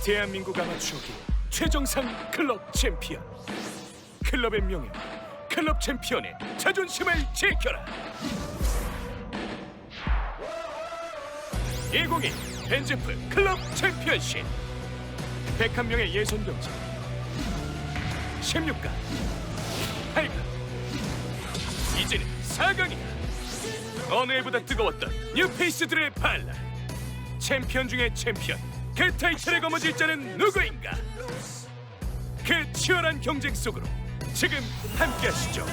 대한민국 아마추어계 최정상 클럽 챔피언, 클럽의 명예, 클럽 챔피언의 자존심을 지켜라. 2021 벤제프 클럽 챔피언십 101명의 예선 경쟁 16강, 8강, 이제는 4강이다. 어느 해보다 뜨거웠던 뉴페이스들의 반란. 챔피언 중의 챔피언, 그 타이틀에 거머쥘 자는 누구인가? 그 치열한 경쟁 속으로 지금 함께하시죠.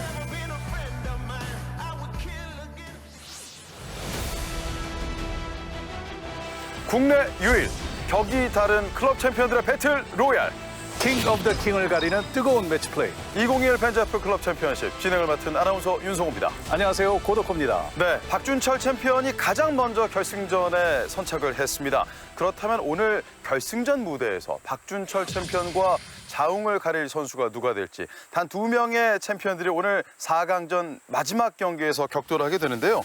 국내 유일 격이 다른 클럽 챔피언들의 배틀 로얄, 킹 오브 더 킹을 가리는 뜨거운 매치 플레이. 2021 벤제프 클럽 챔피언십 진행을 맡은 아나운서 윤성호입니다. 안녕하세요, 고덕호입니다. 네, 박준철 챔피언이 가장 먼저 결승전에 선착을 했습니다. 그렇다면 오늘 결승전 무대에서 박준철 챔피언과 자웅을 가릴 선수가 누가 될지, 단 2명의 챔피언들이 오늘 4강전 마지막 경기에서 격돌을 하게 되는데요.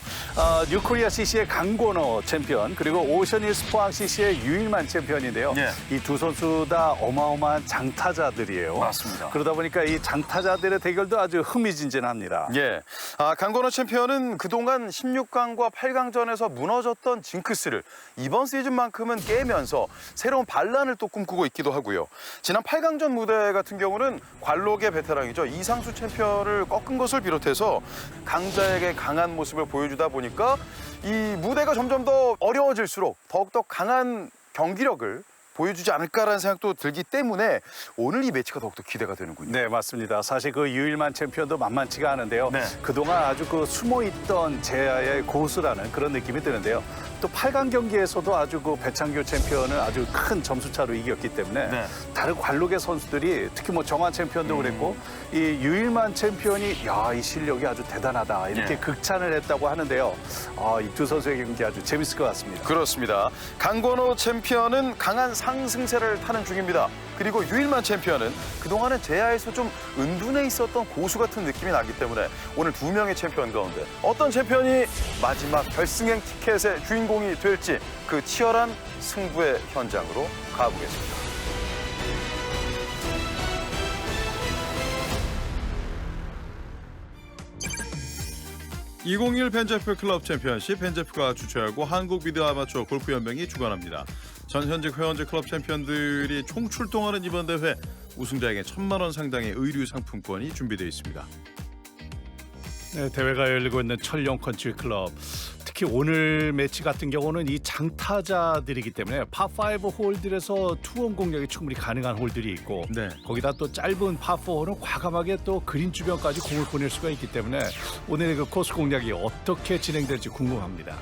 뉴코리아 CC의 강권호 챔피언, 그리고 오션힐스 포항 CC의 유일만 챔피언인데요. 예. 이 두 선수 다 어마어마한 장타자들이에요. 맞습니다. 그러다 보니까 이 장타자들의 대결도 아주 흥미진진합니다. 예, 강건호 챔피언은 그동안 16강과 8강전에서 무너졌던 징크스를 이번 시즌만큼은 깨면서 새로운 반란을 또 꿈꾸고 있기도 하고요. 지난 8강전 무대 같은 경우는 관록의 베테랑이죠. 이상수 챔피언을 꺾은 것을 비롯해서 강자에게 강한 모습을 보여주다 보니까 이 무대가 점점 더 어려워질수록 더욱더 강한 경기력을 보여주지 않을까라는 생각도 들기 때문에 오늘 이 매치가 더욱더 기대가 되는군요. 네, 맞습니다. 사실 그 유일만 챔피언도 만만치가 않은데요. 네. 그동안 아주 그 숨어있던 제야의 고수라는 그런 느낌이 드는데요. 또 8강 경기에서도 아주 그 배창규 챔피언을 아주 큰 점수차로 이겼기 때문에 네. 다른 관록의 선수들이 특히 뭐 정한 챔피언도 그랬고 이 유일만 챔피언이 야, 이 실력이 아주 대단하다 이렇게 네. 극찬을 했다고 하는데요. 이 두 선수의 경기 아주 재밌을 것 같습니다. 그렇습니다. 강건호 챔피언은 강한 상승세를 타는 중입니다. 그리고 유일만 챔피언은 그동안은 제야에서 좀 은둔해 있었던 고수 같은 느낌이 나기 때문에 오늘 2명의 챔피언 가운데 어떤 챔피언이 마지막 결승행 티켓의 주인공이 될지 그 치열한 승부의 현장으로 가보겠습니다. 2021 벤제프 클럽 챔피언십 벤제프가 주최하고 한국 미드 아마추어 골프 연맹이 주관합니다. 전 현직 회원제 클럽 챔피언들이 총 출동하는 이번 대회, 우승자에게 1,000만 원 상당의 의류 상품권이 준비되어 있습니다. 네, 대회가 열리고 있는 철령 컨트리 클럽. 특히 오늘 매치 같은 경우는 이 장타자들이기 때문에 파5 홀들에서 투혼 공략이 충분히 가능한 홀들이 있고 네. 거기다 또 짧은 파4홀은 과감하게 또 그린 주변까지 공을 보낼 수가 있기 때문에 오늘의 그 코스 공략이 어떻게 진행될지 궁금합니다.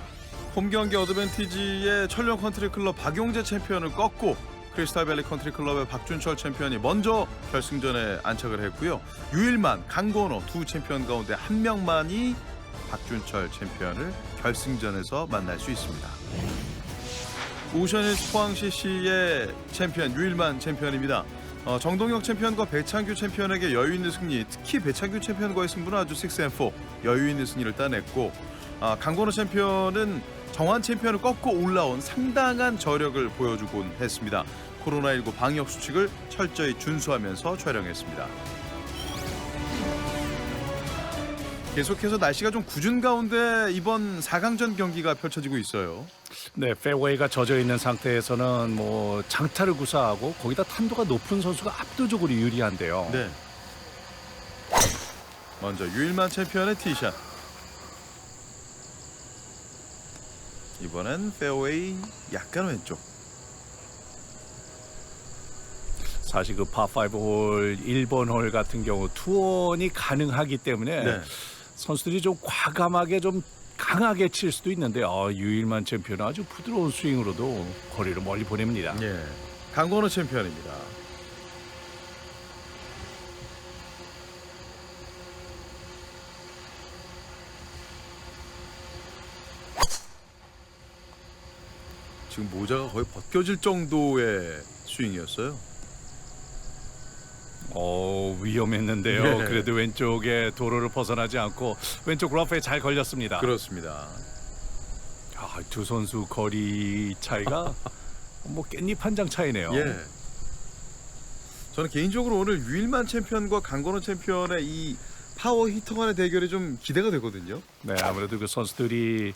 홈 경기 어드밴티지의 철령 컨트리 클럽 박용재 챔피언을 꺾고 크리스탈밸리 컨트리 클럽의 박준철 챔피언이 먼저 결승전에 안착을 했고요. 유일만, 강건호 두 챔피언 가운데 한 명만이 박준철 챔피언을 결승전에서 만날 수 있습니다. 오션힐스 포항 CC의 챔피언 유일만 챔피언입니다. 정동혁 챔피언과 배창규 챔피언에게 여유 있는 승리, 특히 배창규 챔피언과의 승부는 아주 6&4 여유 있는 승리를 따냈고, 강건호 챔피언은 정한 챔피언을 꺾고 올라온 상당한 저력을 보여주곤 했습니다. 코로나19 방역 수칙을 철저히 준수하면서 촬영했습니다. 계속해서 날씨가 좀 궂은 가운데 이번 4강전 경기가 펼쳐지고 있어요. 네, 페어웨이가 젖어 있는 상태에서는 뭐 장타를 구사하고 거기다 탄도가 높은 선수가 압도적으로 유리한데요. 네. 먼저 유일만 챔피언의 티샷. 이번엔 페어웨이 약간 왼쪽. 사실 그 파5 홀 1번 홀 같은 경우 투혼이 가능하기 때문에 네. 선수들이 좀 과감하게 좀 강하게 칠 수도 있는데 유일만 챔피언은 아주 부드러운 스윙으로도 거리를 멀리 보냅니다. 예. 강건호 챔피언입니다. 지금 모자가 거의 벗겨질 정도의 스윙이었어요. 위험했는데요. 네. 그래도 왼쪽에 도로를 벗어나지 않고 왼쪽 러프에 잘 걸렸습니다. 그렇습니다. 두 선수 거리 차이가 뭐 깻잎 한 장 차이네요. 예. 저는 개인적으로 오늘 유일만 챔피언과 강건호 챔피언의 이 파워 히터 간의 대결이 좀 기대가 되거든요. 네, 아무래도 그 선수들이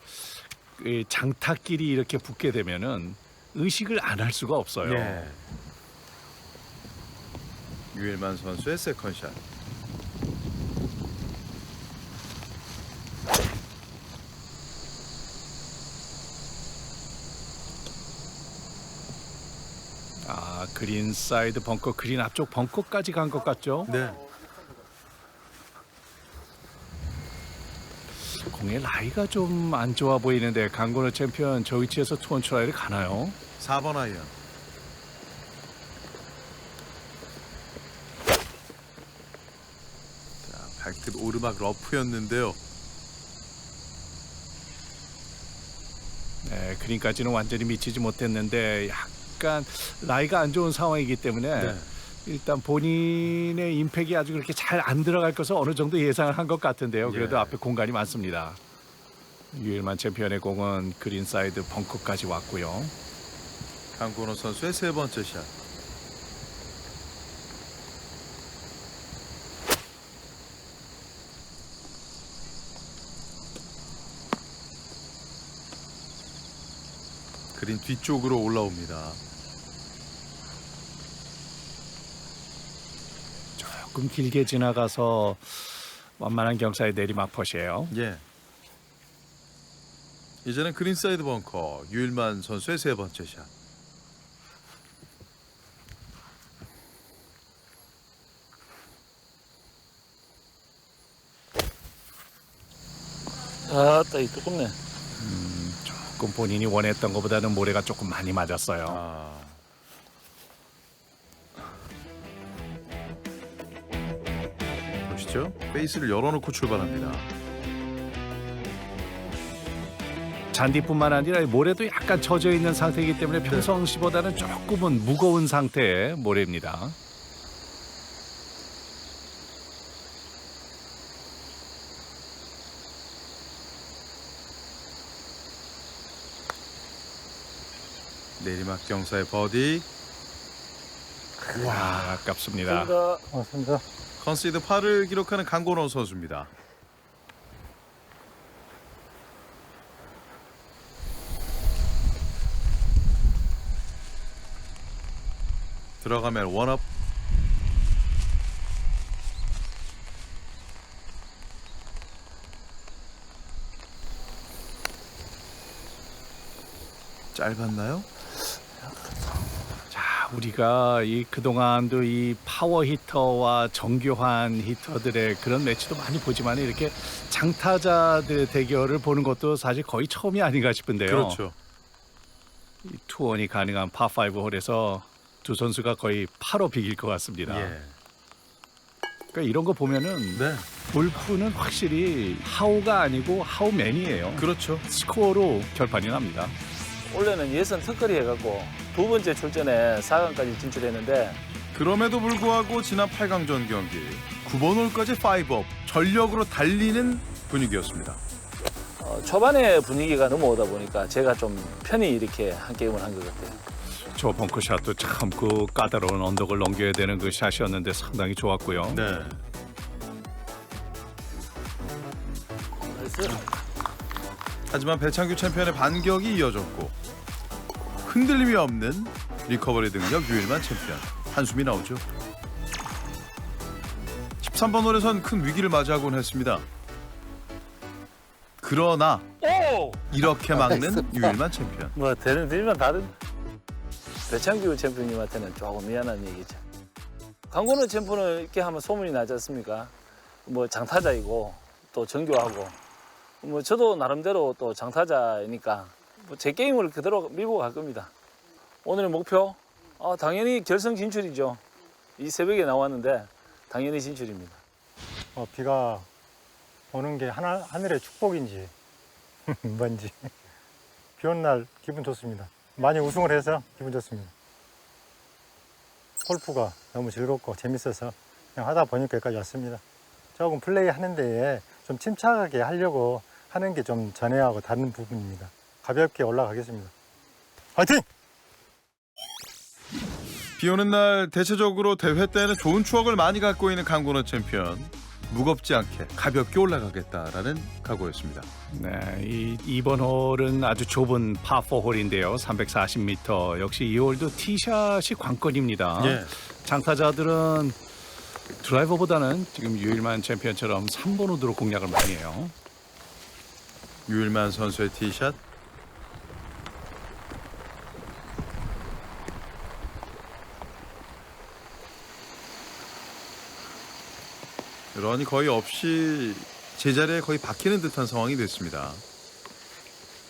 이 장타끼리 이렇게 붙게 되면은 의식을 안 할 수가 없어요. 예. 유일만 선수의 세컨샷. 아, 그린 사이드 벙커, 그린 앞쪽 벙커까지 간 것 같죠? 네. 공의 라이가 좀 안 좋아 보이는데 강건호 챔피언 저 위치에서 투원 트라이를 가나요? 4번 아이언. 자, 발끝 오르막 러프였는데요. 네, 그린까지는 완전히 미치지 못했는데 약간 라이가 안 좋은 상황이기 때문에 네. 일단 본인의 임팩이 아주 그렇게 잘 안 들어갈 것을 어느 정도 예상을 한 것 같은데요. 그래도 예. 앞에 공간이 많습니다. 유일만 챔피언의 공은 그린 사이드 벙커까지 왔고요. 강건호 선수의 세 번째 샷. 그린 뒤쪽으로 올라옵니다. 조금 길게 지나가서 완만한 경사의 내리막 퍼시예요. 예. 이제는 그린 사이드 벙커 유일만 선수의 세 번째 샷. 아따, 이 두껍네. 조금 본인이 원했던 것보다는 모래가 조금 많이 맞았어요. 아. 보시죠. 페이스를 열어놓고 출발합니다. 잔디뿐만 아니라 모래도 약간 젖어 있는 상태이기 때문에 평상시보다는 조금은 무거운 상태의 모래입니다. 내리막 경사의 버디. 와, 아깝습니다. 맞습니다. 컨시드 8을 기록하는 강건호 선수입니다. 들어가면 원업. 짧았나요? 자, 우리가 이 그동안도 이 파워 히터와 정교한 히터들의 그런 매치도 많이 보지만 이렇게 장타자들 대결을 보는 것도 사실 거의 처음이 아닌가 싶은데요. 그렇죠. 이 투원이 가능한 파5 홀에서 두 선수가 거의 8호 비길 것 같습니다. 예. 그러니까 이런 거 보면은 네. 골프는 확실히 하우가 아니고 하우맨이에요. 그렇죠. 스코어로 결판이 납니다. 원래는 예선 특거리 해갖고 두 번째 출전에 4강까지 진출했는데 그럼에도 불구하고 지난 8강전 경기 9번 홀까지 5업 전력으로 달리는 분위기였습니다. 초반에 분위기가 넘어오다 보니까 제가 좀 편히 이렇게 한 게임을 한 것 같아요. 저 벙커샷도 참 그 까다로운 언덕을 넘겨야 되는 그 샷이었는데 상당히 좋았고요. 네. 그래서 하지만 배창규 챔피언의 반격이 이어졌고 흔들림이 없는 리커버리 능력 유일만 챔피언. 한숨이 나오죠. 13번 홀에선 큰 위기를 맞이하곤 했습니다. 그러나 이렇게 막는 유일만 챔피언. 뭐 되는 일만 다른 배창규 챔피언님한테는 조금 미안한 얘기죠. 강건호 챔피언은 이렇게 하면 소문이 나지 않습니까? 뭐 장타자이고 또 정교하고 뭐 저도 나름대로 또 장타자이니까 뭐 제 게임을 그대로 밀고 갈 겁니다. 오늘의 목표? 당연히 결승 진출이죠. 이 새벽에 나왔는데 당연히 진출입니다. 비가 오는 게 하늘의 축복인지 뭔지 비 오는 날 기분 좋습니다. 많이 우승을 해서 기분 좋습니다. 골프가 너무 즐겁고 재밌어서 그냥 하다 보니까 여기까지 왔습니다. 조금 플레이 하는 데에 좀 침착하게 하려고 하는 게 좀 전에하고 다른 부분입니다. 가볍게 올라가겠습니다. 화이팅! 비 오는 날 대체적으로 대회 때는 좋은 추억을 많이 갖고 있는 강건호 챔피언. 무겁지 않게 가볍게 올라가겠다라는 각오였습니다. 네, 이번 홀은 아주 좁은 파4 홀인데요. 340m. 역시 이 홀도 티샷이 관건입니다. 예. 장타자들은 드라이버보다는 지금 유일만 챔피언처럼 3번 우드로 공략을 많이 해요. 유일만 선수의 티샷. 런이 거의 없이 제자리에 거의 박히는 듯한 상황이 됐습니다.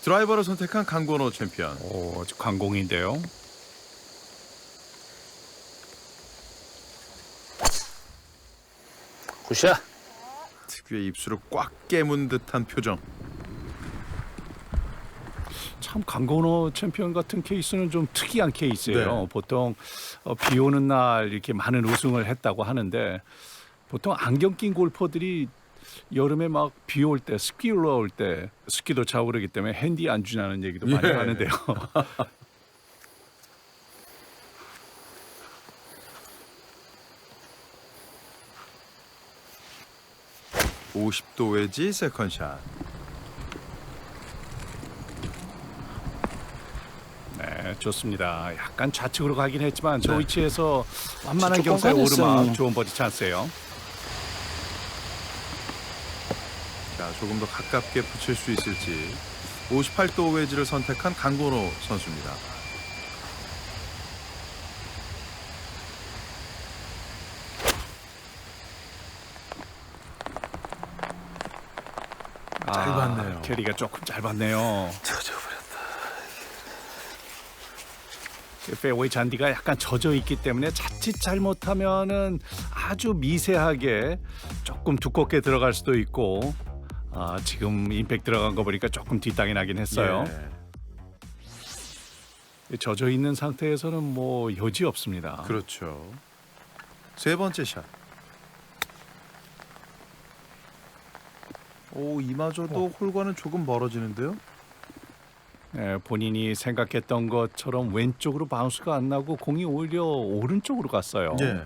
드라이버를 선택한 강건호 챔피언. 오, 아주 강공인데요. 굿샷. 특유의 입술을 꽉 깨문 듯한 표정. 참 강건호 챔피언 같은 케이스는 좀 특이한 케이스예요. 네. 보통 비 오는 날 이렇게 많은 우승을 했다고 하는데 보통 안경 낀 골퍼들이 여름에 막 비 올 때 스키 올라올 때 스키도 차오르기 때문에 핸디 안 주냐는 얘기도 많이 예. 하는데요. 50도 웨지 세컨샷. 네, 좋습니다. 약간 좌측으로 가긴 했지만 저 네. 위치에서 완만한 저쪽 경사에 공간에서 오르막 좋은 버디 찬스예요. 자, 조금 더 가깝게 붙일 수 있을지. 58도 웨지를 선택한 강건호 선수입니다. 짧았네요. 캐리가 조금 짧았네요. 페어웨이 잔디가 약간 젖어 있기 때문에 자칫 잘못하면은 아주 미세하게 조금 두껍게 들어갈 수도 있고 지금 임팩 들어간 거 보니까 조금 뒷땅이 나긴 했어요. 예, 젖어 있는 상태에서는 뭐 여지 없습니다. 그렇죠. 세 번째 샷. 오, 이마저도 홀과는 조금 멀어지는데요. 예, 본인이 생각했던 것처럼 왼쪽으로 바운스가 안 나고 공이 오히려 오른쪽으로 갔어요. 예.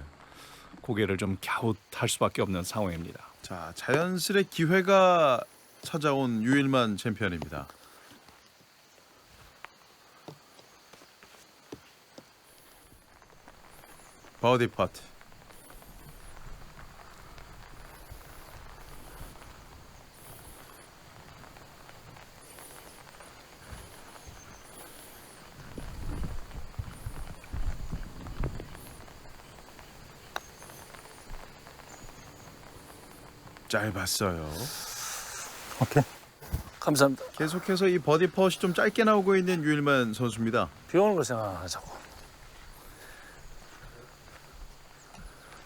고개를 좀 갸웃할 수밖에 없는 상황입니다. 자, 자연스레 기회가 찾아온 유일만 챔피언입니다. 버디 퍼트. 짧았어요. 오케이. 감사합니다. 계속해서 이 버디 퍼시 좀 짧게 나오고 있는 유일만 선수입니다. 비 오는 걸 생각하자고.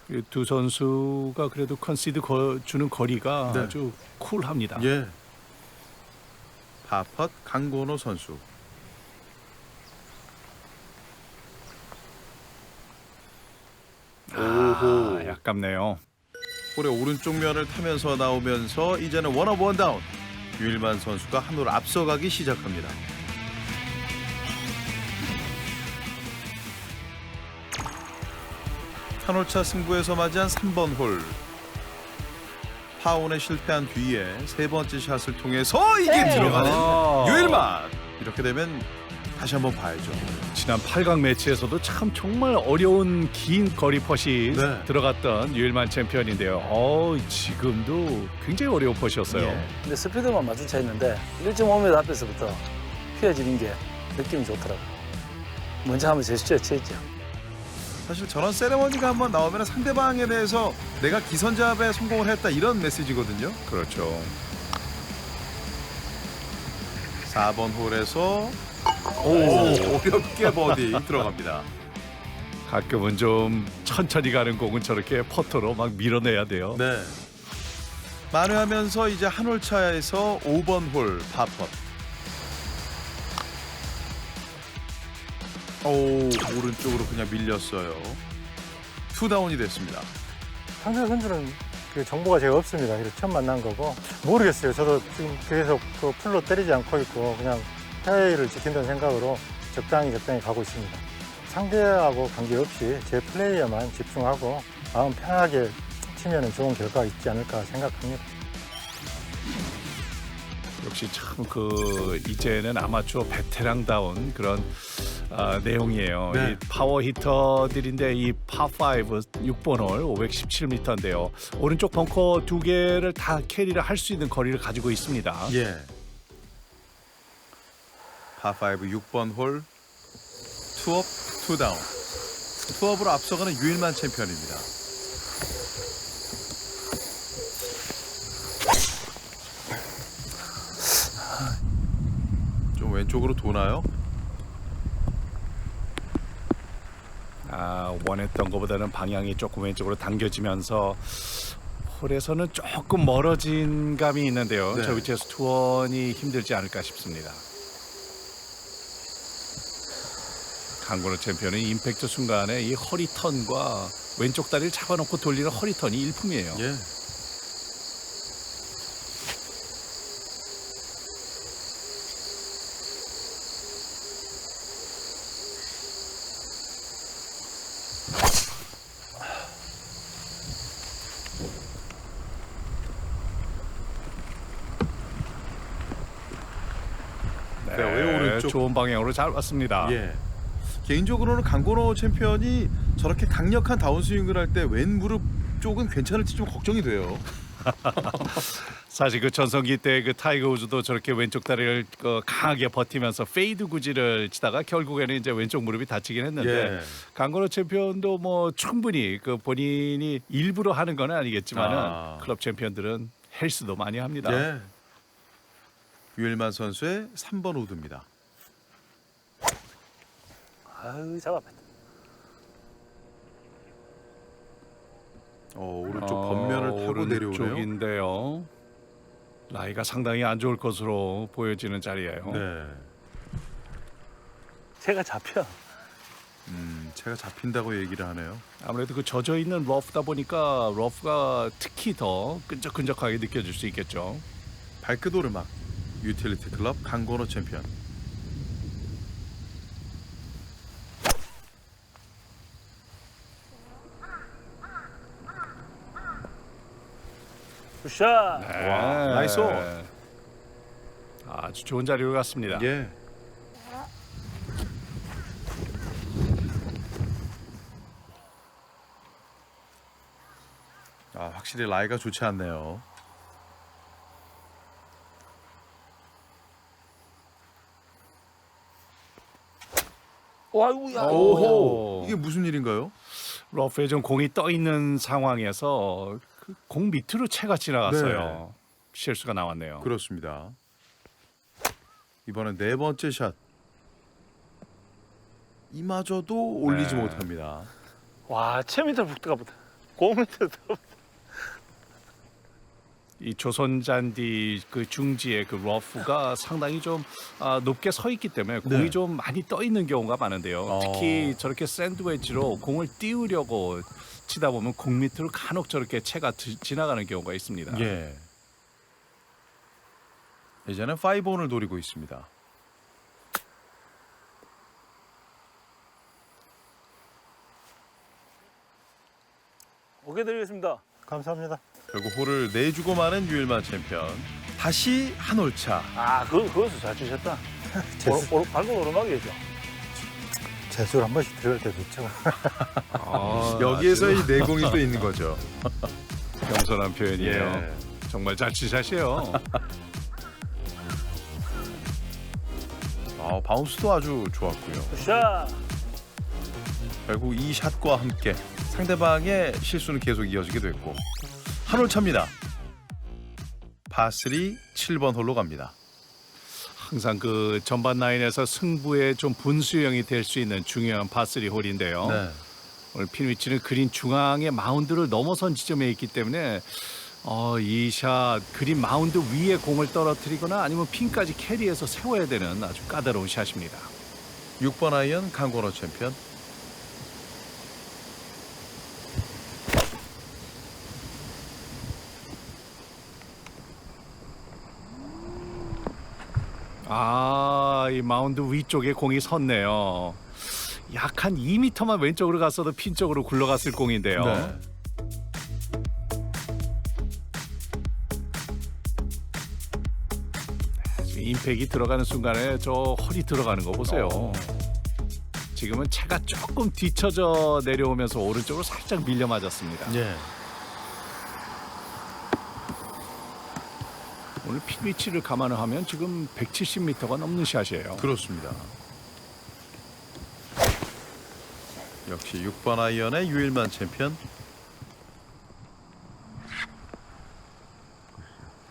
이 두 선수가 그래도 컨시드 주는 거리가 네. 아주 쿨합니다. 예. 파펫 강건호 선수. 약깝네요. 홀의 오른쪽 면을 타면서 나오면서 이제는 원업 원다운. 유일만 선수가 한 홀 앞서가기 시작합니다. 한 홀차 승부에서 맞이한 3번 홀. 파온에 실패한 뒤에 세 번째 샷을 통해서 이게 들어가는 유일만. 이렇게 되면 다시 한번 봐야죠. 지난 8강 매치에서도 참 정말 어려운 긴 거리 퍼시 네. 들어갔던 유일만 챔피언인데요. 지금도 굉장히 어려운 퍼시였어요. 예. 근데 스피드만 마주쳐 있는데 1.5m 앞에서부터 휘어지는 게 느낌이 좋더라고. 먼저 하면 제스처에 취했죠. 사실 저런 세레머니가 한번 나오면 상대방에 대해서 내가 기선제압에 성공을 했다 이런 메시지거든요. 그렇죠. 4번 홀에서 어렵게 버디 들어갑니다. 가끔은 좀 천천히 가는 공은 저렇게 퍼터로 막 밀어내야 돼요. 네. 만회하면서 이제 한 홀 차에서 5번 홀 파펫. 오른쪽으로 그냥 밀렸어요. 투다운이 됐습니다. 상대 선수는 그 정보가 제가 없습니다. 그래서 처음 만난 거고 모르겠어요. 저도 지금 계속 그 풀로 때리지 않고 있고 그냥 페어웨이를 지킨다는 생각으로 적당히 가고 있습니다. 상대하고 관계없이 제 플레이에만 집중하고 마음 편하게 치면 좋은 결과가 있지 않을까 생각합니다. 역시 참 그 이제는 아마추어 베테랑다운 그런 내용이에요. 네. 이 파워 히터들인데 이 파5 6번 홀 517m인데요. 오른쪽 벙커 두 개를 다 캐리를 할 수 있는 거리를 가지고 있습니다. 예. 파5 6번 홀 투업 투다운. 투업으로 앞서가는 유일만 챔피언입니다. 좀 왼쪽으로 도나요? 원했던 것보다는 방향이 조금 왼쪽으로 당겨지면서 홀에서는 조금 멀어진 감이 있는데요. 네. 저 위치에서 투원이 힘들지 않을까 싶습니다. 강건호 챔피언은 임팩트 순간에 이 허리턴과 왼쪽 다리를 잡아놓고 돌리는 허리턴이 일품이에요. 예. 네, 왜 오른쪽? 좋은 방향으로 잘 왔습니다. 예. 개인적으로는 강건호 챔피언이 저렇게 강력한 다운스윙을 할 때 왼 무릎 쪽은 괜찮을지 좀 걱정이 돼요. 사실 그 전성기 때 그 타이거 우즈도 저렇게 왼쪽 다리를 강하게 버티면서 페이드 구질을 치다가 결국에는 이제 왼쪽 무릎이 다치긴 했는데 예. 강건호 챔피언도 뭐 충분히 그 본인이 일부러 하는 건 아니겠지만은 클럽 챔피언들은 헬스도 많이 합니다. 예. 유일만 선수의 3번 우드입니다. 아유, 잡아봤다. 오른쪽 겉면을 타고 내려오네요. 오른쪽인데요. 라이가 상당히 안 좋을 것으로 보여지는 자리예요. 네. 채가 잡혀. 채가 잡힌다고 얘기를 하네요. 아무래도 그 젖어 있는 러프다 보니까 러프가 특히 더 끈적끈적하게 느껴질 수 있겠죠. 발끝 오르막 유틸리티 클럽 강건호 챔피언. 굿샷. 와, 나이스. 아주 좋은 자리로 갔습니다. 예. 확실히 라이가 좋지 않네요. 와이고야. 오호. 이게 무슨 일인가요? 러프에 좀 공이 떠 있는 상황에서 그 공 밑으로 채가 지나갔어요. 네. 실수가 나왔네요. 그렇습니다. 이번엔 네 번째 샷. 이마저도 올리지 네. 못합니다. 와, 채 밑에 북트가 보다. 공 밑에 들어보다. 이 조선 잔디 그 중지의 그 러프가 상당히 좀 높게 서 있기 때문에 공이 네. 좀 많이 떠 있는 경우가 많은데요. 특히 저렇게 샌드웨지로 공을 띄우려고 치다 보면 공 밑으로 간혹 저렇게 채가 지나가는 경우가 있습니다. 예. 이제는 5온을 노리고 있습니다. 오게 드리겠습니다. 감사합니다. 결국 홀을 내주고 마는 유일만 챔피언. 다시 한 홀차. 아, 그것도 잘 치셨다. 발목 오르막이죠. 재수를 한 번씩 들어갈 때도 있죠. 여기에서 이 내공이 또 있는 거죠. 겸손한 표현이에요. 예. 정말 잘 치샷이에요. 바운스도 아주 좋았고요. 굿샷. 결국 이 샷과 함께 상대방의 실수는 계속 이어지게 됐고 한 홀 차입니다. 파3 7번 홀로 갑니다. 항상 그 전반 라인에서 승부의 좀 분수령이 될 수 있는 중요한 파3 홀인데요. 네. 오늘 핀 위치는 그린 중앙의 마운드를 넘어선 지점에 있기 때문에 이 샷 그린 마운드 위에 공을 떨어뜨리거나 아니면 핀까지 캐리해서 세워야 되는 아주 까다로운 샷입니다. 6번 아이언 강건호 챔피언. 이 마운드 위쪽에 공이 섰네요. 약 한 2m만 왼쪽으로 갔어도 핀 쪽으로 굴러갔을 공인데요. 네. 지금 임팩이 들어가는 순간에 저 허리 들어가는 거 보세요. 지금은 채가 조금 뒤쳐져 내려오면서 오른쪽으로 살짝 밀려 맞았습니다. 예. 오늘 핀 위치를 감안을 하면 지금 170m가 넘는 샷이에요. 그렇습니다. 역시 6번 아이언의 유일만 챔피언.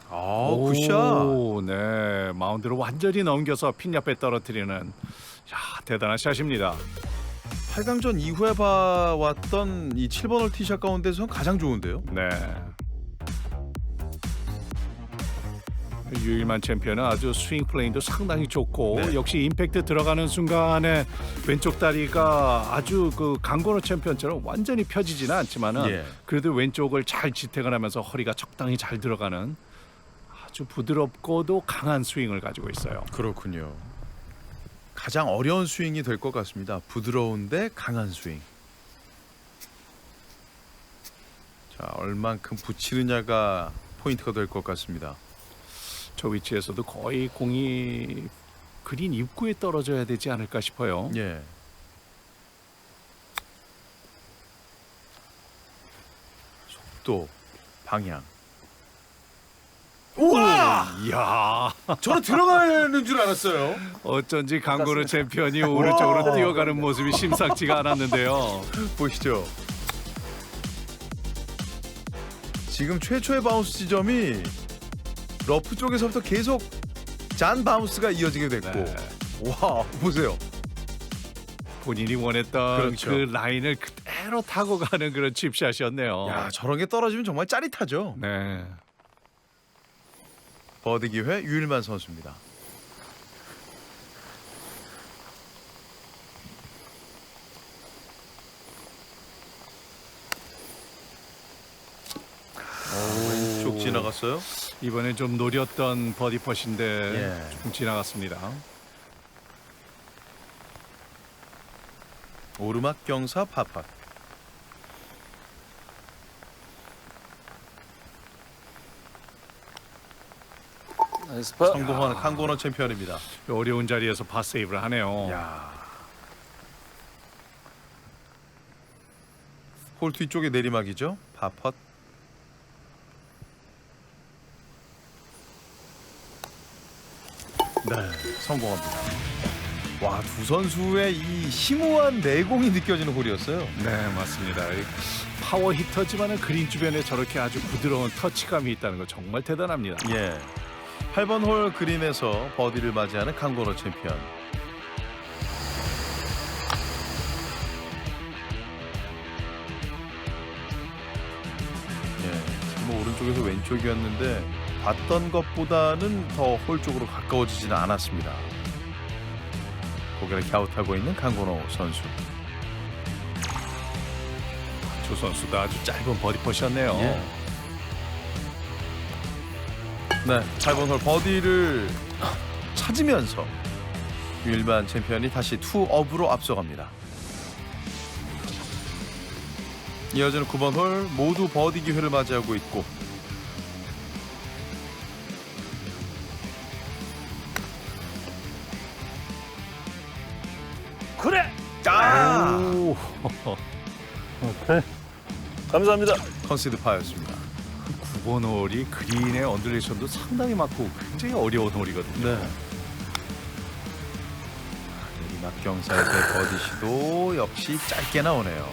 굿샷. 오, 네, 마운드를 완전히 넘겨서 핀 옆에 떨어뜨리는 야, 대단한 샷입니다. 8강전 이후에 봐왔던 이 7번 홀 티샷 가운데서 가장 좋은데요. 네. 유일만 챔피언은 아주 스윙 플레인도 상당히 좋고 네. 역시 임팩트 들어가는 순간에 왼쪽 다리가 아주 그 강건호 챔피언처럼 완전히 펴지지는 않지만은 예. 그래도 왼쪽을 잘 지탱을 하면서 허리가 적당히 잘 들어가는 아주 부드럽고도 강한 스윙을 가지고 있어요. 그렇군요. 가장 어려운 스윙이 될 것 같습니다. 부드러운데 강한 스윙. 자, 얼만큼 붙이느냐가 포인트가 될 것 같습니다. 저 위치에서도 거의 공이 그린 입구에 떨어져야 되지 않을까 싶어요. 예. 속도, 방향. 우와! 이야, 저는 들어가는 줄 알았어요. 어쩐지 강고르 챔피언이 오른쪽으로 뛰어가는 모습이 심상치가 않았는데요. 보시죠. 지금 최초의 바운스 지점이 러프 쪽에서부터 계속 잔 바운스가 이어지게 됐고, 네. 와, 보세요. 본인이 원했던 그렇죠. 그 라인을 그대로 타고 가는 그런 칩샷이었네요. 야, 저런 게 떨어지면 정말 짜릿하죠. 네. 버디 기회 유일만 선수입니다. 쭉 지나갔어요. 이번엔 좀 노렸던 버디 펫인데 예. 조금 지나갔습니다. 오르막 경사 파팟. 나이스 파. 성공하는 강건호 챔피언입니다. 어려운 자리에서 파 세이브를 하네요. 야. 홀 뒤쪽에 내리막이죠. 파펫. 네, 성공합니다. 와, 두 선수의 이 심오한 내공이 느껴지는 홀이었어요. 네, 맞습니다. 이 파워 히터지만은 그린 주변에 저렇게 아주 부드러운 터치감이 있다는 거 정말 대단합니다. 예. 8번 홀 그린에서 버디를 맞이하는 강건호 챔피언. 예. 지금 오른쪽에서 왼쪽이었는데 봤던 것보다는 더 홀 쪽으로 가까워지지는 않았습니다. 고개를 갸웃하고 있는 강건호 선수. 조 선수도 아주 짧은 버디 펫이었네요. 예. 네, 8번 홀 버디를 찾으면서 유일만 챔피언이 다시 투업으로 앞서갑니다. 이어지는 9번 홀 모두 버디 기회를 맞이하고 있고 그래. 오, 오케이. 감사합니다. 컨시드 파였습니다. 9번 홀이 그린의 언듈레이션도 상당히 맞고 굉장히 어려운 홀이거든요. 네. 내리막 경사의 버디 시도 역시 짧게 나오네요.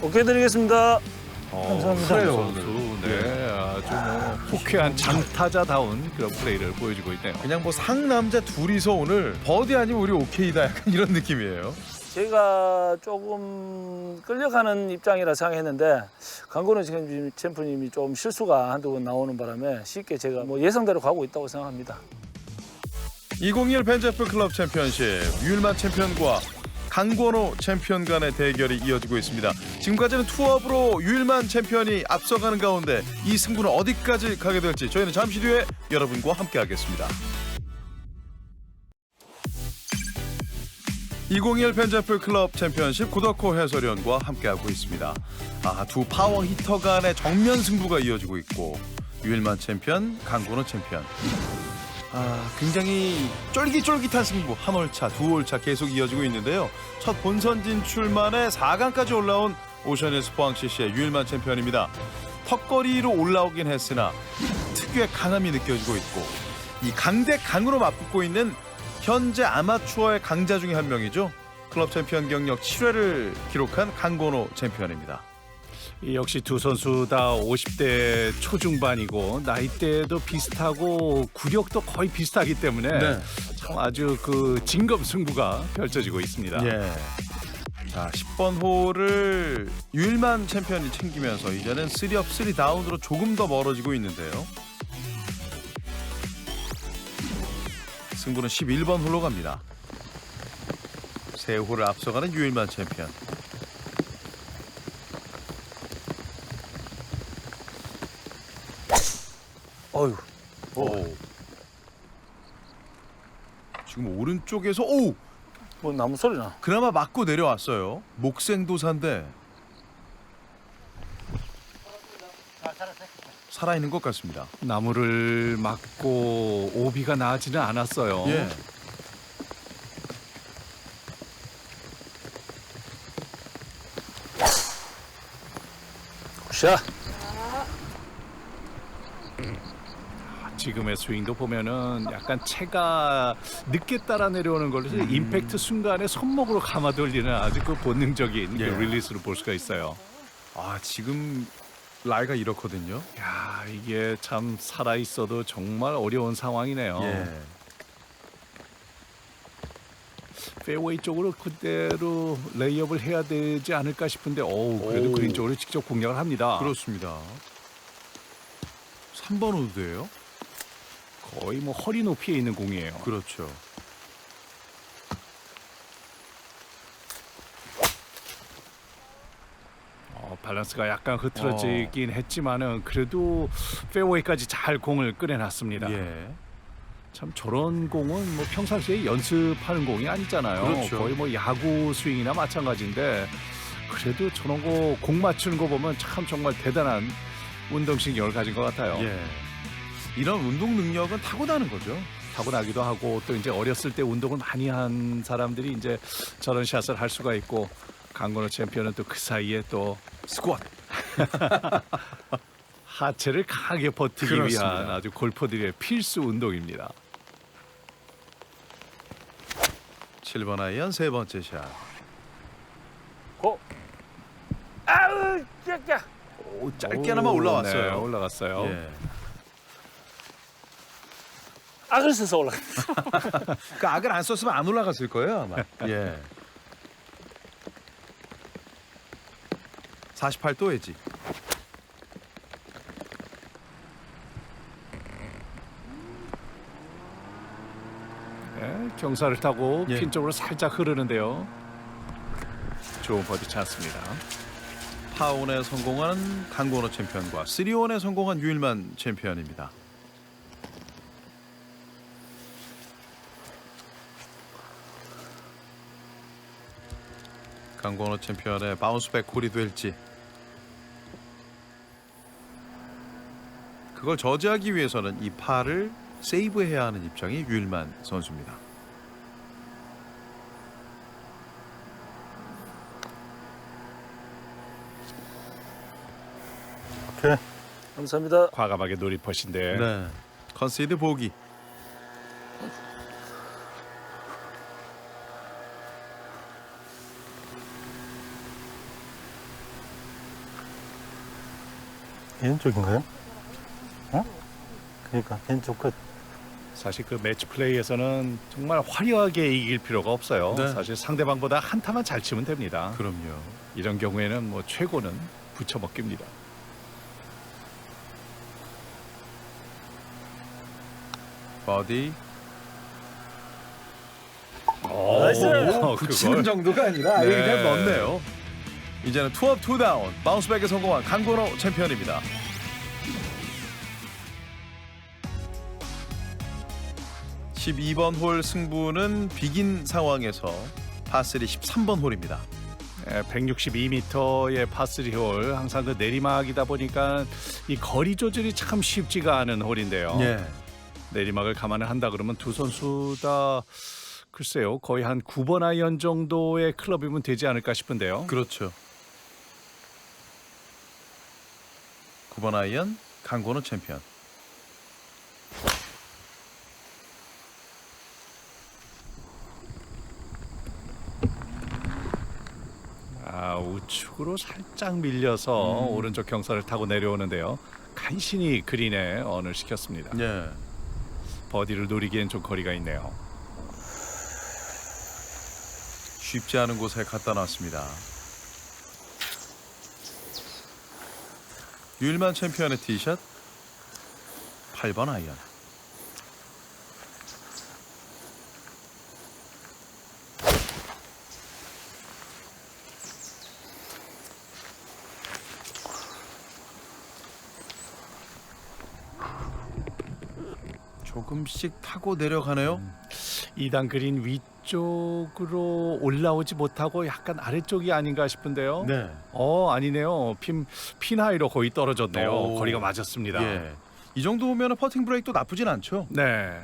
오케이 드리겠습니다. 감사합니다. 그래요. 선수, 네, 아주 뭐 호쾌한 장타자다운 그런 플레이를 보여주고 있네요. 그냥 뭐 상남자 둘이서 오늘 버디 아니면 우리 오케이다 약간 이런 느낌이에요. 제가 조금 끌려가는 입장이라 생각했는데 강건호 챔프님이 좀 실수가 한두 번 나오는 바람에 쉽게 제가 뭐 예상대로 가고 있다고 생각합니다. 2021 벤제프 클럽 챔피언십 유일만 챔피언과 강건호 챔피언 간의 대결이 이어지고 있습니다. 지금까지는 투업으로 유일만 챔피언이 앞서가는 가운데 이 승부는 어디까지 가게 될지 저희는 잠시 뒤에 여러분과 함께 하겠습니다. 2021 펜자풀 클럽 챔피언십 고덕호 해설위원과 함께하고 있습니다. 두 파워 히터 간의 정면 승부가 이어지고 있고 유일만 챔피언, 강건호 챔피언. 굉장히 쫄깃쫄깃한 승부 한 홀차, 두 홀차 계속 이어지고 있는데요. 첫 본선 진출만에 4강까지 올라온 오션힐스 포항 CC의 유일만 챔피언입니다. 턱걸이로 올라오긴 했으나 특유의 강함이 느껴지고 있고 이 강대 강으로 맞붙고 있는 현재 아마추어의 강자 중에 한 명이죠. 클럽 챔피언 경력 7회를 기록한 강건호 챔피언입니다. 이 역시 두 선수 다 50대 초중반이고 나이대도 비슷하고 구력도 거의 비슷하기 때문에 네. 참 아주 그 진검승부가 펼쳐지고 있습니다. 예. 자, 10번 홀을 유일만 챔피언이 챙기면서 이제는 3업 3다운으로 조금 더 멀어지고 있는데요. 승부는 11번 홀로 갑니다. 세 홀을 앞서가는 유일만 챔피언. 어휴. 오. 지금 오른쪽에서 뭐 나무 소리 나. 그나마 맞고 내려왔어요. 목생도사인데 살아있는 것 같습니다. 나무를 막고 오비가 나지는 않았어요. 예. 샷. 지금의 스윙도 보면은 약간 채가 늦게 따라 내려오는 걸로 임팩트 순간에 손목으로 감아 돌리는 아주 그 본능적인 예. 그 릴리스를 볼 수가 있어요. 지금 라이가 이렇거든요. 야, 이게 참 살아 있어도 정말 어려운 상황이네요. 예. 페어웨이 쪽으로 그대로 레이업을 해야 되지 않을까 싶은데 그래도 오. 그린 쪽으로 직접 공략을 합니다. 그렇습니다. 3번 우드예요. 거의 뭐 허리 높이에 있는 공이에요. 그렇죠. 밸런스가 약간 흐트러지긴 했지만은 그래도 페어웨이까지 잘 공을 꺼내놨습니다. 예. 참 저런 공은 뭐 평상시에 연습하는 공이 아니잖아요. 그렇죠. 거의 뭐 야구 스윙이나 마찬가지인데 그래도 저런 거 공 맞추는 거 보면 참 정말 대단한 운동신경을 가진 것 같아요. 예. 이런 운동 능력은 타고나는 거죠. 타고나기도 하고 또 이제 어렸을 때 운동을 많이 한 사람들이 이제 저런 샷을 할 수가 있고 강건호 챔피언은 또 그 사이에 또 스쿼트. 하체를 강하게 버티기 그렇습니다. 위한 아주 골퍼들의 필수 운동입니다. 7번 아이언 세 번째 샷. 고. 아우, 야. 짧게나마 올라왔어요. 네, 올라갔어요. 예. 악을 써서 올라. 그 악을 안 썼으면 안 올라갔을 거예요, 아마. 예. 48도 웨지. 네, 경사를 타고 예. 핀 쪽으로 살짝 흐르는데요. 좋은 버디 찬스입니다. 파온에 성공한 강건호 챔피언과 3온에 성공한 유일만 챔피언입니다. 강건호 챔피언의 바운스백 홀이 될지 그걸 저지하기 위해서는 이 파를 세이브해야 하는 입장이 유일만 선수입니다. 오케이. 감사합니다. 과감하게 노리퍼신데 네. 컨시드 보기. 왼쪽인가요? 그러니까 왼쪽 끝. 사실 그 매치 플레이에서는 정말 화려하게 이길 필요가 없어요. 네. 사실 상대방보다 한 타만 잘 치면 됩니다. 그럼요. 이런 경우에는 뭐 최고는 붙여먹기입니다. 버디. 나이스. 붙이는 정도가 아니라 네. 이게 그냥 넣네요. 이제는 투업 투다운 바운스백에 성공한 강건호 챔피언입니다. (12번) 홀 승부는 비긴 상황에서 파3 13번 홀입니다. 162m의 파3 홀, 항상 그 내리막이다 보니까 이 거리 조절이 참 쉽지가 않은 홀인데요. 예. 내리막을 감안을 한다 그러면 두 선수 다 글쎄요, 거의 한 9번 아이언 정도의 클럽이면 되지 않을까 싶은데요. 그렇죠. 9번 아이언 강건호 챔피언. 우측으로 살짝 밀려서 오른쪽 경사를 타고 내려오는데요. 간신히 그린에 언을 시켰습니다. 예. 버디를 노리기엔 좀 거리가 있네요. 쉽지 않은 곳에 갖다 놨습니다. 유일만 챔피언의 티샷 8번 아이언. 조금씩 타고 내려가네요. 2단 그린 위쪽으로 올라오지 못하고 약간 아래쪽이 아닌가 싶은데요. 네. 아니네요. 핀 하이로 거의 떨어졌네요. 오. 거리가 맞았습니다. 예. 이 정도 오면 퍼팅 브레이크도 나쁘진 않죠. 네.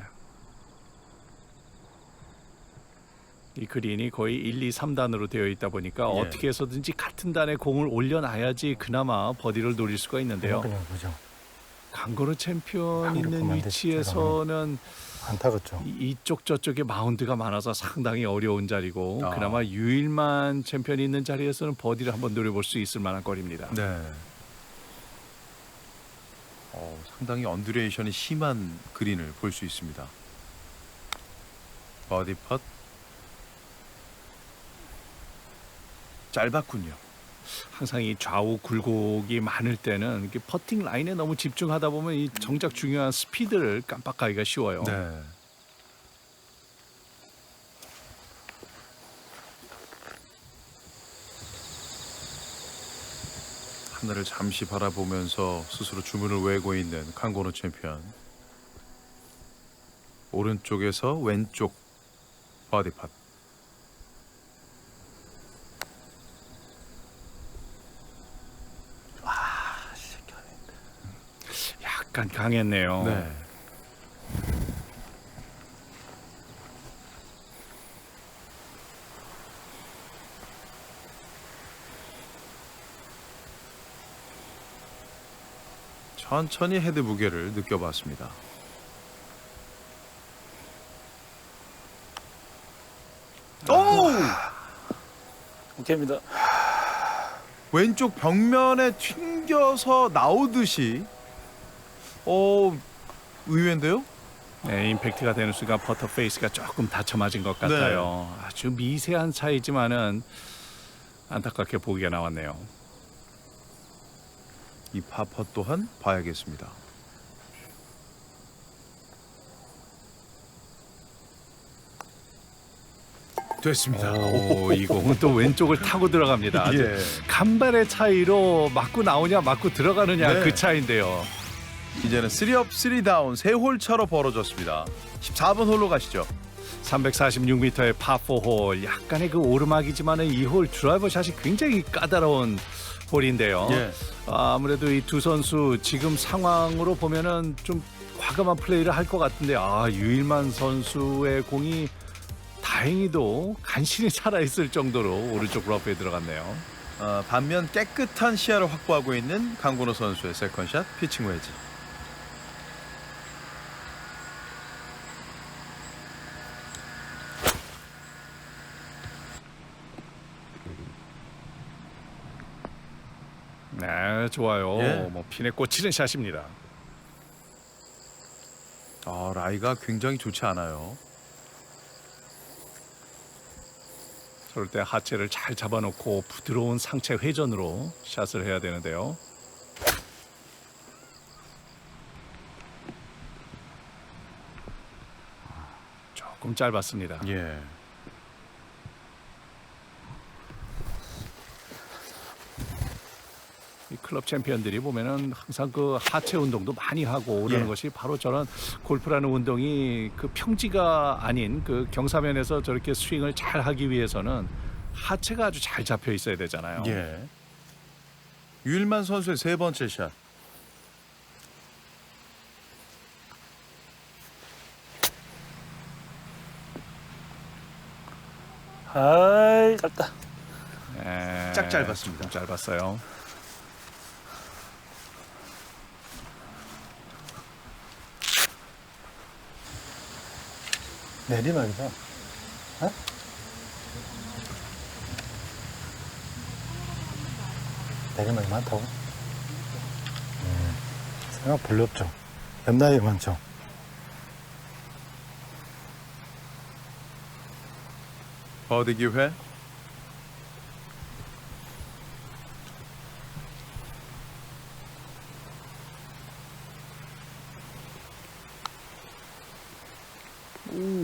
이 그린이 거의 1, 2, 3단으로 되어 있다 보니까 예. 어떻게 해서든지 같은 단에 공을 올려놔야지 그나마 버디를 노릴 수가 있는데요. 그냥 보죠. 강건호 챔피언 이렇게 있는 만들 위치에서는 안 타겠죠. 이쪽 저쪽에 마운드가 많아서 상당히 어려운 자리고 아. 그나마 유일만 챔피언이 있는 자리에서는 버디를 한번 노려볼 수 있을 만한 거리입니다. 네. 상당히 언듈레이션이 심한 그린을 볼 수 있습니다. 버디 펫 짧았군요. 항상 이 좌우 굴곡이 많을 때는 이렇게 퍼팅 라인에 너무 집중하다 보면 이 정작 중요한 스피드를 깜빡하기가 쉬워요. 네. 하늘을 잠시 바라보면서 스스로 주문을 외고 있는 강건호 챔피언. 오른쪽에서 왼쪽 버디 팟. 약간 강했네요. 네. 천천히 헤드 무게를 느껴봤습니다. 오케이입니다. 왼쪽 벽면에 튕겨서 나오듯이 의외인데요? 네, 임팩트가 되는 순간 퍼터 페이스가 조금 다쳐 맞은 것 같아요. 아주 미세한 차이지만은 안타깝게 보기가 나왔네요. 이 파퍼 또한 봐야겠습니다. 됐습니다. 이 공은 또 왼쪽을 타고 들어갑니다. 아주 예. 간발의 차이로 맞고 나오냐 맞고 들어가느냐 네. 그 차이인데요. 이제는 3업 3다운 3홀 차로 벌어졌습니다. 14번 홀로 가시죠. 346m의 파4홀, 약간의 그 오르막이지만 이 홀 드라이버 샷이 굉장히 까다로운 홀인데요. 예. 아무래도 이 두 선수 지금 상황으로 보면은 좀 과감한 플레이를 할 것 같은데 유일만 선수의 공이 다행히도 간신히 살아있을 정도로 오른쪽 러프에 들어갔네요. 반면 깨끗한 시야를 확보하고 있는 강건호 선수의 세컨샷 피칭 웨지. 네, 좋아요. 예. 핀에 꽂히는 샷입니다. 라이가 굉장히 좋지 않아요. 저럴 때 하체를 잘 잡아놓고 부드러운 상체 회전으로 샷을 해야 되는데요. 조금 짧았습니다. 예. 클럽 챔피언들이 보면은 항상 그 하체 운동도 많이 하고 오르는 예. 것이 바로 저런 골프라는 운동이 그 평지가 아닌 그 경사면에서 저렇게 스윙을 잘 하기 위해서는 하체가 아주 잘 잡혀 있어야 되잖아요. 예. 유일만 선수의 세 번째 샷. 아이 짧다. 예, 짝 짧았습니다. 좀 짧았어요. 내리막이죠. 어? 내리막이 많다고? 생각 별로 없죠. 옆나이가 많죠. 버디 기회.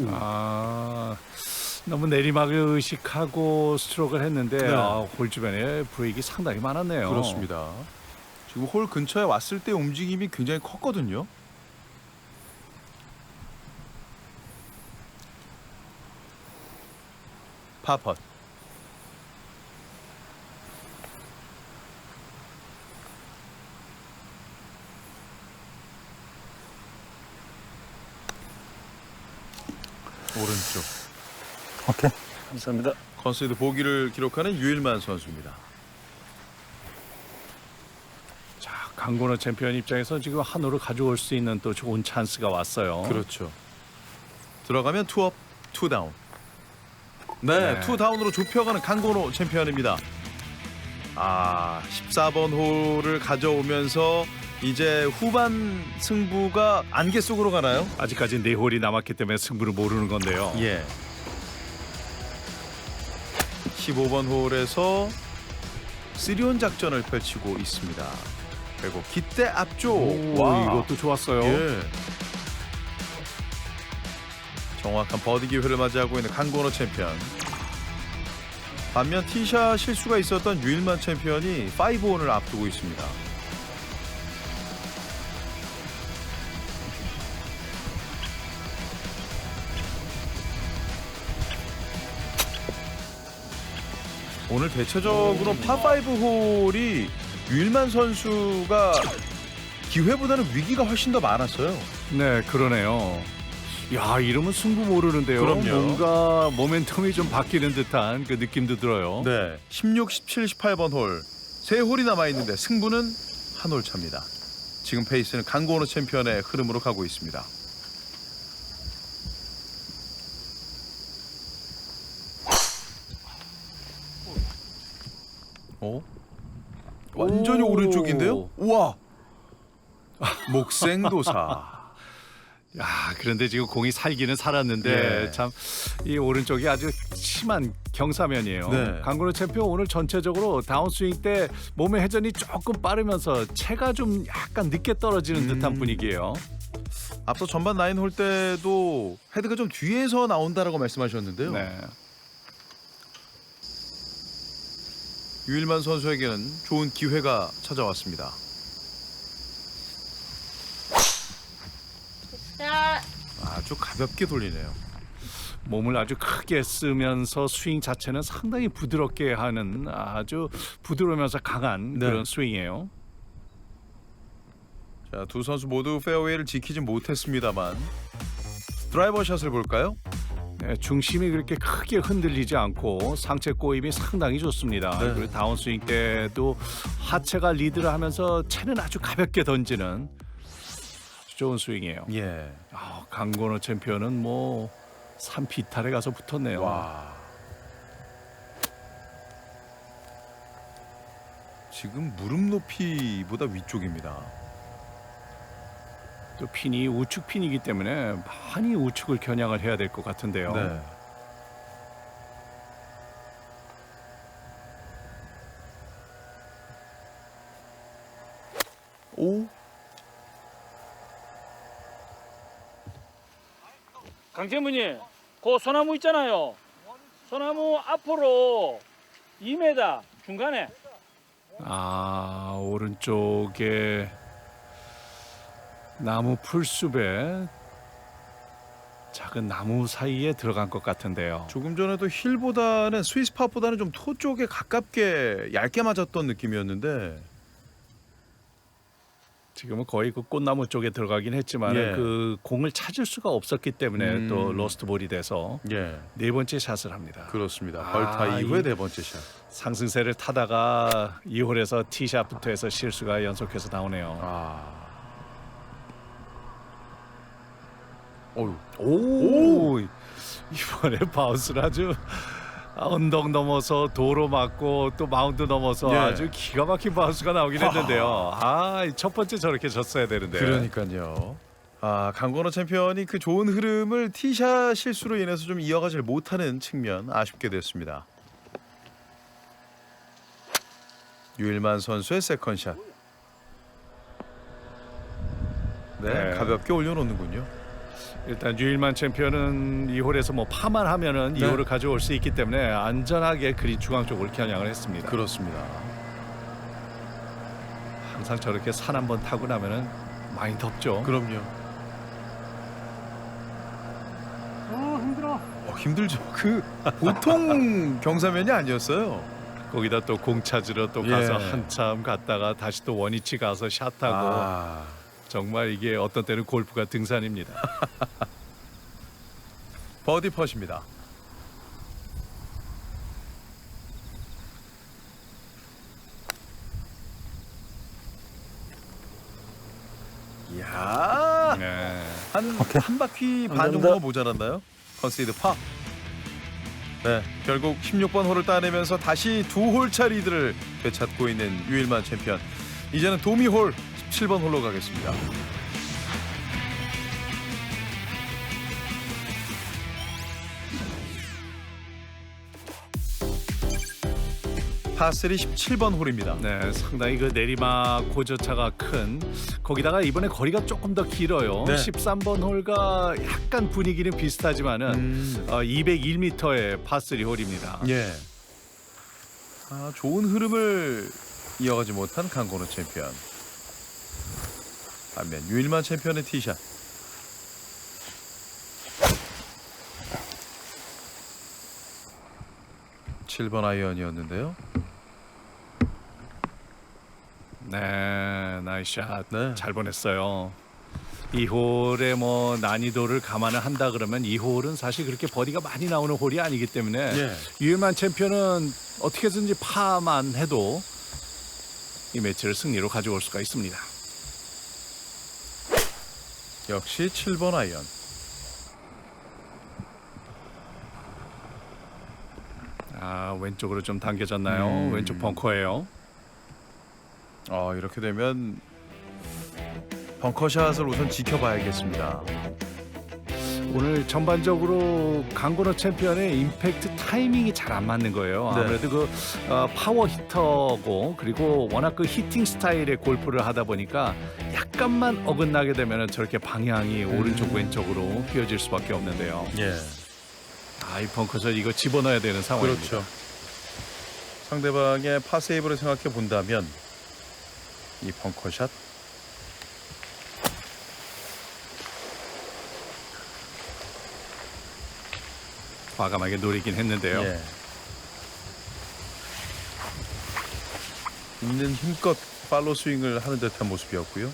아, 너무 내리막을 의식하고 스트로크를 했는데 네. 홀 주변에 브레이크가 상당히 많았네요. 그렇습니다. 지금 홀 근처에 왔을 때 움직임이 굉장히 컸거든요. 파펫. 오른쪽. 오케이. 감사합니다. 컨시드 보기를 기록하는 유일만 선수입니다. 자, 강건호 챔피언 입장에서 지금 한 홀을 가져올 수 있는 또 좋은 찬스가 왔어요. 그렇죠. 들어가면 투업, 투다운. 네, 네. 투다운으로 좁혀가는 강건호 챔피언입니다. 14번 홀을 가져오면서 이제 후반 승부가 안개 속으로 가나요? 아직까지 4홀이 남았기 때문에 승부를 모르는 건데요. 예. 15번 홀에서 3온 작전을 펼치고 있습니다. 그리고 기대 앞쪽. 오, 와, 이것도 좋았어요. 예. 정확한 버디 기회를 맞이하고 있는 강건호 챔피언. 반면 티샷 실수가 있었던 유일만 챔피언이 5온을 앞두고 있습니다. 오늘 대체적으로 파5 홀이 유일만 선수가 기회보다는 위기가 훨씬 더 많았어요. 네, 그러네요. 야, 이러면 승부 모르는데요. 그럼요. 뭔가 모멘텀이 좀 바뀌는 듯한 그 느낌도 들어요. 네, 16, 17, 18번 홀. 세 홀이 남아 있는데 승부는 한 홀 차입니다. 지금 페이스는 강건호 챔피언의 흐름으로 가고 있습니다. 완전히 오. 오른쪽인데요? 우와! 목생도사. 야, 그런데 지금 공이 살기는 살았는데 예. 참 이 오른쪽이 아주 심한 경사면이에요. 네. 강건호 챔피언 오늘 전체적으로 다운스윙 때 몸의 회전이 조금 빠르면서 체가 좀 약간 늦게 떨어지는 듯한 분위기예요. 앞서 전반 9홀 때도 헤드가 좀 뒤에서 나온다라고 말씀하셨는데요. 네. 유일만 선수에게는 좋은 기회가 찾아왔습니다. 아주 가볍게 돌리네요. 몸을 아주 크게 쓰면서 스윙 자체는 상당히 부드럽게 하는 아주 부드러우면서 강한 네. 그런 스윙이에요. 자, 두 선수 모두 페어웨이를 지키지 못했습니다만 드라이버 샷을 볼까요? 네, 중심이 그렇게 크게 흔들리지 않고 상체 꼬임이 상당히 좋습니다. 네. 그리고 다운스윙 때도 하체가 리드를 하면서 체는 아주 가볍게 던지는 아주 좋은 스윙이에요. 예. 강건호 챔피언은 뭐 산비탈에 가서 붙었네요. 와. 지금 무릎 높이보다 위쪽입니다. 또 핀이 우측 핀이기 때문에 많이 우측을 겨냥을 해야 될 것 같은데요. 네. 오. 강재문님, 그 소나무 있잖아요. 소나무 앞으로 2m 중간에 아, 오른쪽에 나무 풀숲에 작은 나무 사이에 들어간 것 같은데요. 조금 전에도 힐보다는 스위스 팟보다는 좀 토 쪽에 가깝게 얇게 맞았던 느낌이었는데 지금은 거의 그 꽃나무 쪽에 들어가긴 했지만 예. 그 공을 찾을 수가 없었기 때문에 또 로스트 볼이 돼서 예, 네 번째 샷을 합니다. 그렇습니다. 아, 벌타 이후에 이- 네 번째 샷. 상승세를 타다가 2홀에서 티샷부터 해서 실수가 연속해서 나오네요. 아, 어유, 오! 이번에 바운스를 아주 언덕 넘어서 도로 맞고 또 마운드 넘어서 예. 아주 기가 막힌 바운스가 나오긴 했는데요. 아, 첫 번째 저렇게 졌어야 되는데. 그러니까요. 아, 강건호 챔피언이 그 좋은 흐름을 티샷 실수로 인해서 좀 이어가질 못하는 측면 아쉽게 됐습니다. 유일만 선수의 세컨샷. 네, 네. 가볍게 올려놓는군요. 일단 유일만 챔피언은 2홀에서 뭐 파만 하면은 네. 2홀을 가져올 수 있기 때문에 안전하게 그린 중앙 쪽을 겨냥을 했습니다. 그렇습니다. 항상 저렇게 산 한번 타고 나면은 많이 덥죠. 그럼요. 힘들어. 힘들죠. 그 보통 경사면이 아니었어요. 거기다 또 공 찾으러 또 예. 가서 한참 갔다가 다시 또 원위치 가서 샷하고 아, 정말 이게 어떤 때는 골프가 등산입니다. 버디 펫입니다. 이야, 네. 한 바퀴 반 감사합니다. 정도가 모자랐나요? 컨시드 파. 네, 결국 16번 홀을 따내면서 다시 두 홀차 리드를 되찾고 있는 유일만 챔피언. 이제는 도미 홀 17번 홀로 가겠습니다. 파3 17번 홀입니다. 네, 상당히 그 내리막 고저차가 큰 거기다가 이번에 거리가 조금 더 길어요. 네. 13번 홀과 약간 분위기는 비슷하지만은 201m의 파3 홀입니다. 예. 아, 좋은 흐름을 이어가지 못한 강건호 챔피언. 반면 유일만 챔피언의 티샷. (7번) 아이언이었는데요. 네, 나이스샷. 네. 잘 보냈어요. 이 홀의 뭐 난이도를 감안을 한다 그러면 이 홀은 사실 그렇게 버디가 많이 나오는 홀이 아니기 때문에 예. 유일만 챔피언은 어떻게든지 파만 해도 이 매치를 승리로 가져올 수가 있습니다. 역시 (7번) 아이언. 아, 왼쪽으로 좀 당겨졌나요? 왼쪽 벙커예요. 이렇게 되면 벙커샷을 우선 지켜봐야겠습니다. 오늘 전반적으로 강건호 챔피언의 임팩트 타이밍이 잘 안 맞는 거예요. 네. 아무래도 그 파워 히터고 그리고 워낙 그 히팅 스타일의 골프를 하다 보니까 약간만 어긋나게 되면 저렇게 방향이 오른쪽 왼쪽으로 휘어질 수밖에 없는데요. 예. 아, 이 벙커샷 이거 집어넣어야 되는 상황입니다. 그렇죠. 상대방의 파세이브를 생각해 본다면 이 벙커샷 과감하게 노리긴 했는데요. 예. 있는 힘껏 팔로 스윙을 하는 듯한 모습이었고요.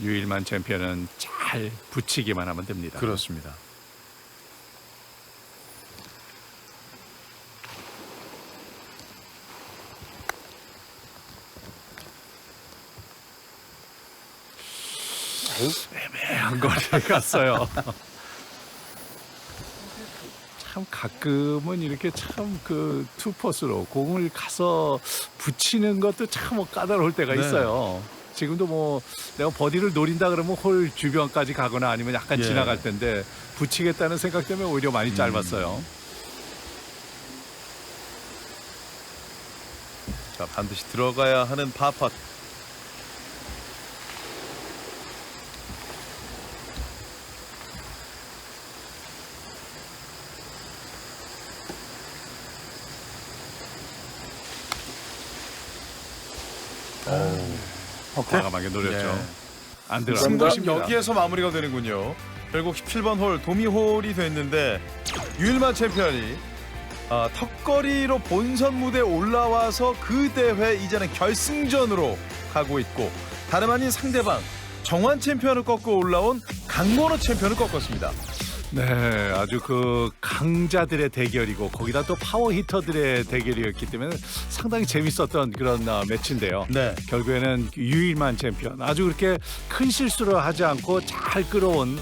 유일만 챔피언은 잘 붙이기만 하면 됩니다. 그렇습니다. 애매한 거리에 갔어요. 참 가끔은 이렇게 참 그 투퍼스로 공을 가서 붙이는 것도 참 뭐 까다로울 때가 네. 있어요. 지금도 뭐 내가 버디를 노린다 그러면 홀 주변까지 가거나 아니면 약간 예. 지나갈 텐데 붙이겠다는 생각 때문에 오히려 많이 짧았어요. 자, 반드시 들어가야 하는 파펫. 과감하게 노렸죠. 예. 안 들어. 승부심 여기에서 마무리가 되는군요. 결국 17번 홀 도미홀이 됐는데 유일만 챔피언이 턱걸이로 본선 무대에 올라와서 그 대회 이제는 결승전으로 가고 있고 다름 아닌 상대방 정환 챔피언을 꺾고 올라온 강건호 챔피언을 꺾었습니다. 네, 아주 그 강자들의 대결이고 거기다 또 파워 히터들의 대결이었기 때문에 상당히 재밌었던 그런 매치인데요. 네. 결국에는 유일만 챔피언 아주 그렇게 큰 실수를 하지 않고 잘 끌어온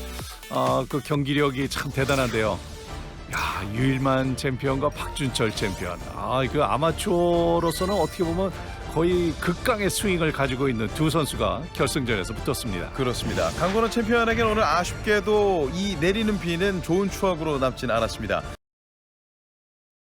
그 경기력이 참 대단한데요. 야, 유일만 챔피언과 박준철 챔피언. 그 아마추어로서는 어떻게 보면 거의 극강의 스윙을 가지고 있는 두 선수가 결승전에서 붙었습니다. 그렇습니다. 강건호 챔피언에게는 오늘 아쉽게도 이 내리는 비는 좋은 추억으로 남진 않았습니다.